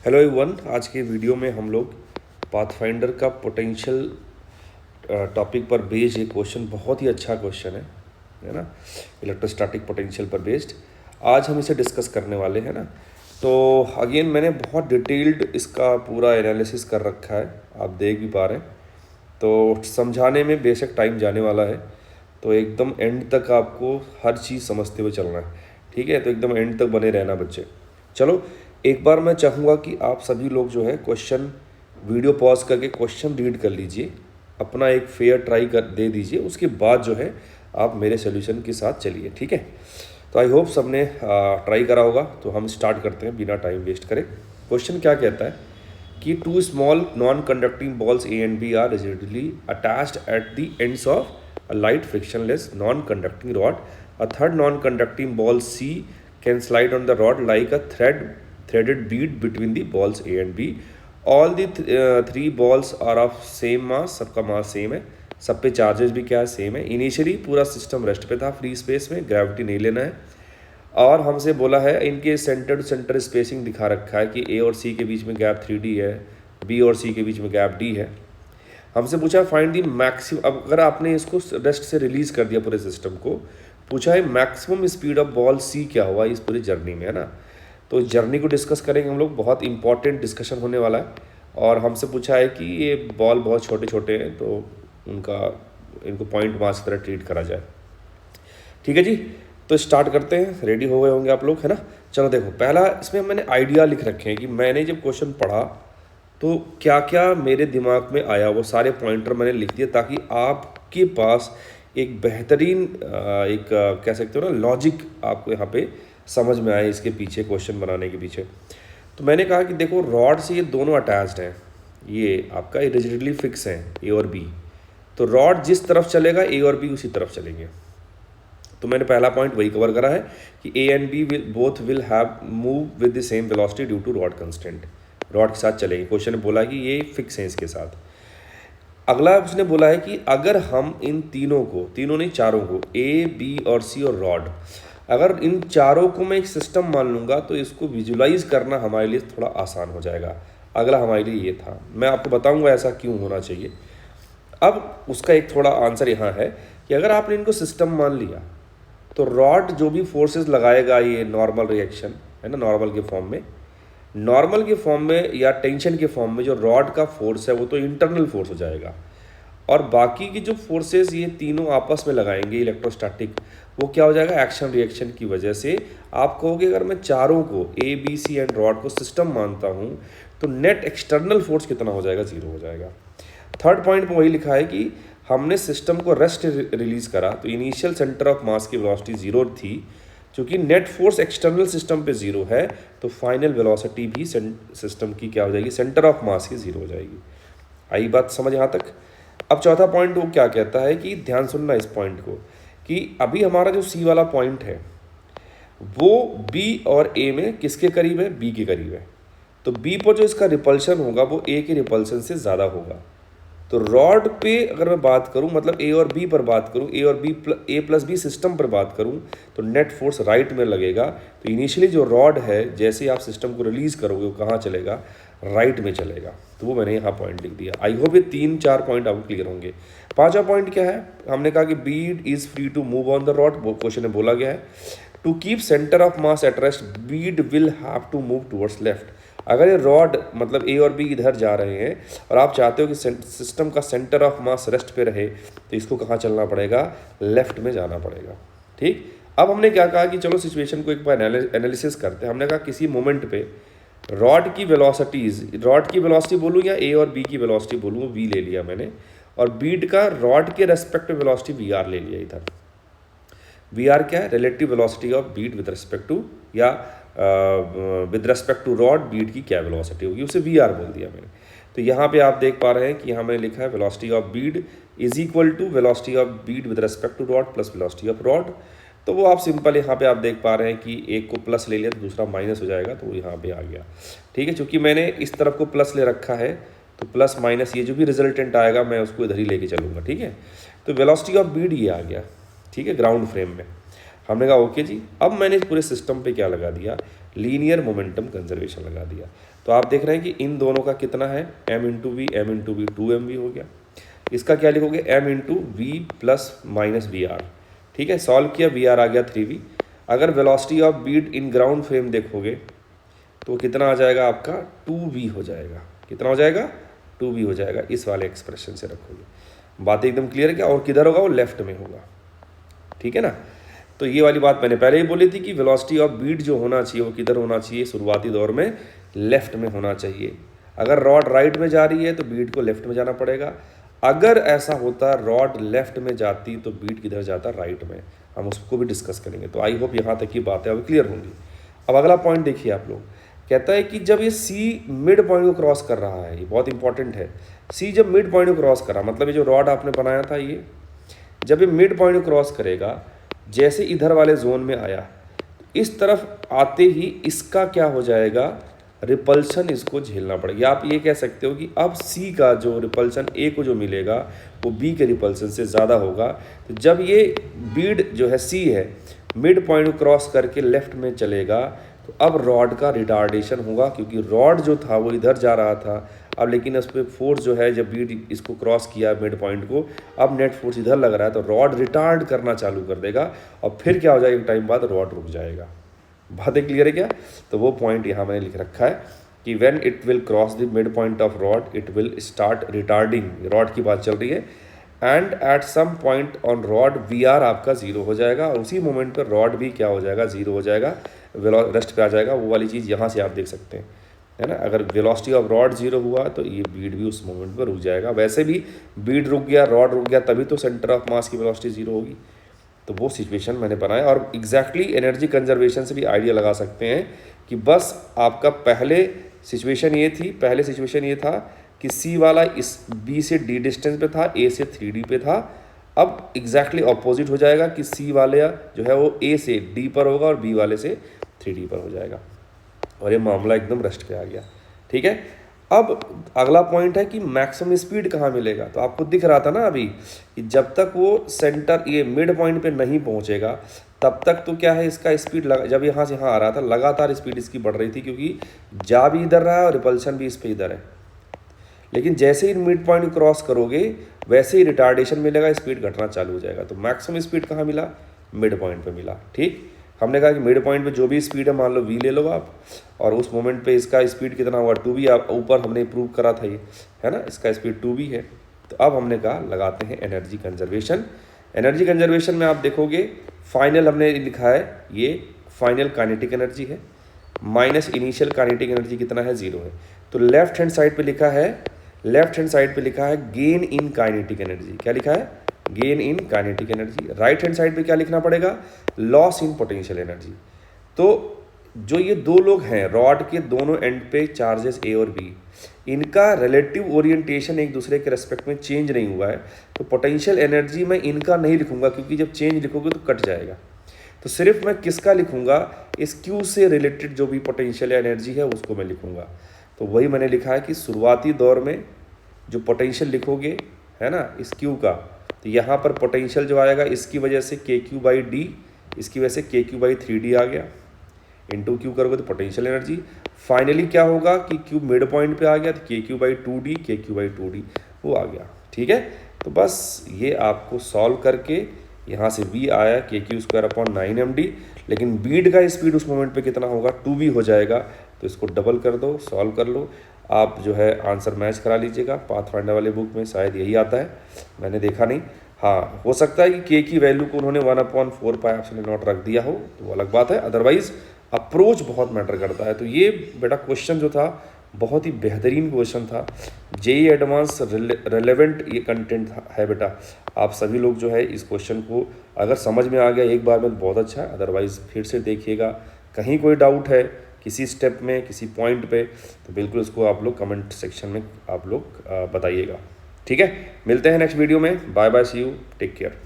Hello everyone, आज के video में हम लोग पाथफाइंडर का पोटेंशियल टॉपिक पर बेस्ड एक क्वेश्चन, बहुत ही अच्छा क्वेश्चन है ना। इलेक्ट्रोस्टैटिक पोटेंशियल पर बेस्ड आज हम इसे डिस्कस करने वाले हैं ना। तो अगेन मैंने बहुत डिटेल्ड इसका पूरा एनालिसिस कर रखा है, आप देख भी पा रहे हैं। तो समझाने में बेशक टाइम जाने वाला है, तो एकदम एंड तक आपको हर चीज़ समझते हुए चलना है, ठीक है। तो एकदम एंड तक बने रहना बच्चे। चलो, एक बार मैं चाहूँगा कि आप सभी लोग जो है क्वेश्चन वीडियो पॉज करके क्वेश्चन रीड कर लीजिए, अपना एक फेयर ट्राई कर दे दीजिए, उसके बाद जो है आप मेरे सोल्यूशन के साथ चलिए, ठीक है। तो आई होप सबने ट्राई करा होगा। तो हम स्टार्ट करते हैं बिना टाइम वेस्ट करें। क्वेश्चन क्या कहता है कि two small non conducting balls A and B are rigidly attached at the ends of a light frictionless non-conducting rod. A third non-conducting ball C can slide on the rod like a threaded bead between the balls A and B. All the three balls are of same mass, सबका mass same है, सब पे charges भी क्या है, same है। Initially पूरा system rest पे था, फ्री स्पेस में, ग्रेविटी नहीं लेना है। और हमसे बोला है इनके सेंटर टू सेंटर स्पेसिंग दिखा रखा है कि ए और सी के बीच में गैप 3D है, बी और सी के बीच में गैप D है। हमसे पूछा फाइंड दी मैक्सिमम, अब अगर आपने इसको रेस्ट से रिलीज कर दिया पूरे सिस्टम को, पूछा है मैक्सिमम स्पीड ऑफ बॉल सी क्या हुआ इस पूरी जर्नी में, है ना। तो जर्नी को डिस्कस करेंगे हम लोग, बहुत इंपॉर्टेंट डिस्कशन होने वाला है। और हमसे पूछा है कि ये बॉल बहुत छोटे छोटे हैं, तो इनको पॉइंट मास की तरह ट्रीट करा जाए, ठीक है जी। तो स्टार्ट करते हैं, रेडी हो गए होंगे आप लोग, है ना। चलो देखो, पहला इसमें मैंने आइडिया लिख रखे हैं कि मैंने जब क्वेश्चन पढ़ा तो क्या क्या मेरे दिमाग में आया, वो सारे पॉइंटर मैंने लिख दिए, ताकि आपके पास एक बेहतरीन कह सकते हो ना लॉजिक आपको यहाँ पे समझ में आए इसके पीछे, क्वेश्चन बनाने के पीछे। तो मैंने कहा कि देखो, रॉड से ये दोनों अटैच्ड हैं, ये आपका रिजिडली फिक्स हैं ए और बी। तो रॉड जिस तरफ चलेगा ए और बी उसी तरफ चलेंगे। तो मैंने पहला पॉइंट वही कवर करा है कि A and B both will have move with the same velocity due to rod constant, rod के साथ चलेंगे। क्वेश्चन ने बोला कि ये फिक्स है इसके साथ। अगला उसने बोला है कि अगर हम इन तीनों को, तीनों नहीं चारों को, ए बी और सी और रॉड, अगर इन चारों को मैं एक सिस्टम मान लूँगा तो इसको विजुलाइज करना हमारे लिए थोड़ा आसान हो जाएगा। अगला हमारे लिए ये था, मैं आपको बताऊंगा ऐसा क्यों होना चाहिए। अब उसका एक थोड़ा आंसर यहाँ है कि अगर आपने इनको सिस्टम मान लिया तो रॉड जो भी फोर्सेस लगाएगा, ये नॉर्मल रिएक्शन है ना, नॉर्मल के फॉर्म में, नॉर्मल के फॉर्म में या टेंशन के फॉर्म में जो रॉड का फोर्स है वो तो इंटरनल फोर्स हो जाएगा। और बाकी की जो फोर्सेस ये तीनों आपस में लगाएंगे इलेक्ट्रोस्टैटिक, वो क्या हो जाएगा, एक्शन रिएक्शन की वजह से। आप कहोगे अगर मैं चारों को A B C and rod को सिस्टम मानता हूँ तो नेट एक्सटर्नल फोर्स कितना हो जाएगा, जीरो हो जाएगा। थर्ड पॉइंट में वही लिखा है कि हमने सिस्टम को रेस्ट रिलीज करा तो इनिशियल सेंटर ऑफ मास की वेलोसिटी जीरो थी, क्योंकि नेट फोर्स एक्सटर्नल सिस्टम पे जीरो है तो फाइनल वेलोसिटी भी सिस्टम की क्या हो जाएगी, सेंटर ऑफ मास की जीरो हो जाएगी। आई बात समझ यहाँ तक। अब चौथा पॉइंट वो क्या कहता है कि ध्यान सुनना इस पॉइंट को, कि अभी हमारा जो सी वाला पॉइंट है वो बी और ए में किसके करीब है, बी के करीब है। तो बी पर जो इसका रिपल्शन होगा वो ए के रिपल्शन से ज़्यादा होगा। तो रॉड पे अगर मैं बात करूं, मतलब ए और बी पर बात करूं, ए और बी ए प्लस बी सिस्टम पर बात करूं, तो नेट फोर्स राइट में लगेगा। तो इनिशियली जो रॉड है, जैसे ही आप सिस्टम को रिलीज करोगे वो कहाँ चलेगा, राइट में चलेगा। तो वो मैंने यहाँ पॉइंट लिख दिया। आई होप ये 3-4 पॉइंट आपको क्लियर होंगे। पांचवा पॉइंट क्या है, हमने कहा कि bead is free to move on the rod, question में बोला गया है। To keep centre of mass at rest bead will have to move towards left. अगर ये रॉड मतलब ए और बी इधर जा रहे हैं और आप चाहते हो कि सिस्टम का सेंटर ऑफ मास रेस्ट पे रहे, तो इसको कहाँ चलना पड़ेगा, लेफ्ट में जाना पड़ेगा, ठीक। अब हमने क्या कहा कि चलो सिचुएशन को एक बार एनालिसिस करते हैं। हमने कहा किसी मोमेंट पे रॉड की वेलोसिटीज, रॉड की वेलोसिटी बोलूँ या ए और बी की वेलोसिटी बोलूँ, वी ले लिया मैंने, और बीड का रॉड के रेस्पेक्ट में वेलोसिटी वी आर ले लिया इधर। वी आर क्या है, relative velocity of bead with respect to, या with respect to rod bead की क्या वेलोसिटी होगी, उसे वी आर बोल दिया मैंने। तो यहाँ पे आप देख पा रहे हैं कि यहाँ मैंने लिखा है velocity of bead is equal to velocity of bead with respect to rod plus velocity of rod. तो वो आप सिंपल यहाँ पे आप देख पा रहे हैं कि एक को प्लस ले लिया तो दूसरा माइनस हो जाएगा, तो वो यहाँ पे आ गया, ठीक है। चूँकि मैंने इस तरफ को प्लस ले रखा है तो प्लस माइनस ये जो भी रिजल्टेंट आएगा मैं उसको इधर ही लेके चलूँगा, ठीक है। तो वेलोसिटी ऑफ बीड ये आ गया, ठीक है, ग्राउंड फ्रेम में। हमने कहा ओके जी। अब मैंने पूरे सिस्टम पे क्या लगा दिया, लीनियर मोमेंटम कंजर्वेशन लगा दिया। तो आप देख रहे हैं कि इन दोनों का कितना है, m into v, m into v, 2mv हो गया। इसका क्या लिखोगे, m into v plus minus v r. ठीक है, सॉल्व किया, वी आर आ गया 3v। अगर velocity of bead in ground frame देखोगे तो कितना आ जाएगा आपका, 2v हो जाएगा। कितना हो जाएगा, 2v हो जाएगा। इस वाले एक्सप्रेशन से रखोगे। बात एकदम क्लियर है क्या? और किधर होगा, वो लेफ्ट में होगा। ठीक है ना। तो ये वाली बात मैंने पहले ही बोली थी कि वेलोसिटी ऑफ बीट जो होना चाहिए वो किधर होना चाहिए, शुरुआती दौर में लेफ्ट में होना चाहिए। अगर रॉड राइट में जा रही है तो बीट को लेफ्ट में जाना पड़ेगा। अगर ऐसा होता रॉड लेफ्ट में जाती तो बीट किधर जाता, राइट में। हम उसको भी डिस्कस करेंगे। तो आई होप यहाँ तक की बातें अब क्लियर होंगी। अब अगला पॉइंट देखिए आप लोग, कहता है कि जब ये सी मिड पॉइंट को क्रॉस कर रहा है, ये बहुत इंपॉर्टेंट है। सी जब मिड पॉइंट को क्रॉस कर रहा, मतलब ये जो रॉड आपने बनाया था, ये जब ये मिड पॉइंट को क्रॉस करेगा, जैसे इधर वाले जोन में आया, इस तरफ आते ही इसका क्या हो जाएगा, रिपल्शन इसको झेलना पड़ेगा। आप ये कह सकते हो कि अब सी का जो रिपल्शन ए को जो मिलेगा वो बी के रिपल्शन से ज़्यादा होगा। तो जब ये बीड जो है सी है मिड पॉइंट को क्रॉस करके लेफ्ट में चलेगा तो अब रॉड का रिटार्डेशन होगा, क्योंकि रॉड जो था वो इधर जा रहा था। अब लेकिन उस पर फोर्स जो है, जब बीड इसको क्रॉस किया मिड पॉइंट को, अब नेट फोर्स इधर लग रहा है तो रॉड रिटार्ड करना चालू कर देगा और फिर क्या हो जाएगा, एक टाइम बाद रॉड रुक जाएगा। बातें क्लियर है क्या? तो वो पॉइंट यहाँ मैंने लिख रखा है कि when it will cross the mid point of rod it will start retarding. Rod की बात चल रही है। And at some point on rod we are आपका 0 हो जाएगा और उसी मोमेंट पर रॉड भी क्या हो जाएगा, 0 हो जाएगा, रेस्ट पे आ जाएगा। वो वाली चीज़ यहाँ से आप देख सकते हैं, है ना। अगर वेलोसिटी ऑफ रॉड 0 हुआ तो ये बीड भी उस मोमेंट पर रुक जाएगा। वैसे भी बीड रुक गया, रॉड रुक गया, तभी तो सेंटर ऑफ मास की वेलोसिटी 0 होगी। तो वो सिचुएशन मैंने बनाया और एग्जैक्टली एनर्जी कंजर्वेशन से भी आइडिया लगा सकते हैं कि बस आपका पहले सिचुएशन ये था कि सी वाला इस बी से डी डिस्टेंस पे था, ए से 3D पे था। अब एग्जैक्टली ऑपोजिट हो जाएगा कि सी वाले जो है वो ए से डी पर होगा और बी वाले से 3D पर हो जाएगा और ये मामला एकदम रेस्ट पे आ गया। ठीक है। अब अगला पॉइंट है कि मैक्सिमम स्पीड कहाँ मिलेगा। तो आपको दिख रहा था ना अभी कि जब तक वो सेंटर ये मिड पॉइंट पे नहीं पहुँचेगा तब तक तो क्या है, इसका स्पीड जब यहाँ से यहाँ आ रहा था लगातार स्पीड इसकी बढ़ रही थी, क्योंकि जा भी इधर रहा है और रिपल्शन भी इस पर इधर है। लेकिन जैसे ही मिड पॉइंट क्रॉस करोगे वैसे ही रिटार्डेशन मिलेगा, स्पीड घटना चालू हो जाएगा। तो मैक्सिमम स्पीड कहाँ मिला, मिड पॉइंट पे मिला। ठीक, हमने कहा कि मिड पॉइंट पे जो भी स्पीड है, मान लो v ले लो आप, और उस मोमेंट पे इसका स्पीड कितना हुआ 2v। आप ऊपर हमने प्रूव करा था ये, है ना, इसका स्पीड 2v है। तो अब हमने कहा लगाते हैं एनर्जी कंजर्वेशन। एनर्जी कंजर्वेशन में आप देखोगे फाइनल हमने लिखा है, ये फाइनल काइनेटिक एनर्जी है माइनस इनिशियल काइनेटिक एनर्जी कितना है, 0 है। तो लेफ्ट हैंड साइड पे लिखा है गेन इन काइनेटिक एनर्जी। क्या लिखा है, gain in kinetic energy. Right hand side पे क्या लिखना पड़ेगा, लॉस इन पोटेंशियल एनर्जी। तो जो ये दो लोग हैं, रॉड के दोनों एंड पे चार्जेस ए और बी, इनका रिलेटिव ओरिएंटेशन एक दूसरे के रेस्पेक्ट में चेंज नहीं हुआ है। तो पोटेंशियल एनर्जी में इनका नहीं लिखूंगा, क्योंकि जब चेंज लिखोगे तो कट जाएगा। तो सिर्फ मैं किसका लिखूंगा, इस क्यू से रिलेटेड जो भी पोटेंशियल एनर्जी है उसको मैं लिखूंगा। तो वही मैंने लिखा है कि शुरुआती दौर में जो पोटेंशियल लिखोगे, है ना, इस क्यू का, तो यहाँ पर पोटेंशियल जो आएगा इसकी वजह से KQ/D, इसकी वजह से KQ/3D आ गया, इंटू क्यू करोगे तो पोटेंशियल एनर्जी। फाइनली क्या होगा कि क्यू मिड पॉइंट पे आ गया तो KQ/2D वो आ गया। ठीक है। तो बस ये आपको सॉल्व करके यहाँ से V आया KQ²/9md, लेकिन बीड का स्पीड उस मोमेंट पे कितना होगा, 2v हो जाएगा। तो इसको डबल कर दो, सॉल्व कर लो, आप जो है आंसर मैच करा लीजिएगा। पाथफाइंडर वाले बुक में शायद यही आता है, मैंने देखा नहीं। हाँ, हो सकता है कि K की वैल्यू को उन्होंने 1/4πε0 रख दिया हो, तो वो अलग बात है। अदरवाइज अप्रोच बहुत मैटर करता है। तो ये बेटा क्वेश्चन जो था बहुत ही बेहतरीन क्वेश्चन था। जेई एडवांस रेलेवेंट ये कंटेंट है बेटा। आप सभी लोग जो है इस क्वेश्चन को अगर समझ में आ गया एक बार में तो बहुत अच्छा है, अदरवाइज़ फिर से देखिएगा। कहीं कोई डाउट है किसी स्टेप में, किसी पॉइंट पे, तो बिल्कुल उसको आप लोग कमेंट सेक्शन में आप लोग बताइएगा। ठीक है, मिलते हैं नेक्स्ट वीडियो में। Bye bye, see you, take care.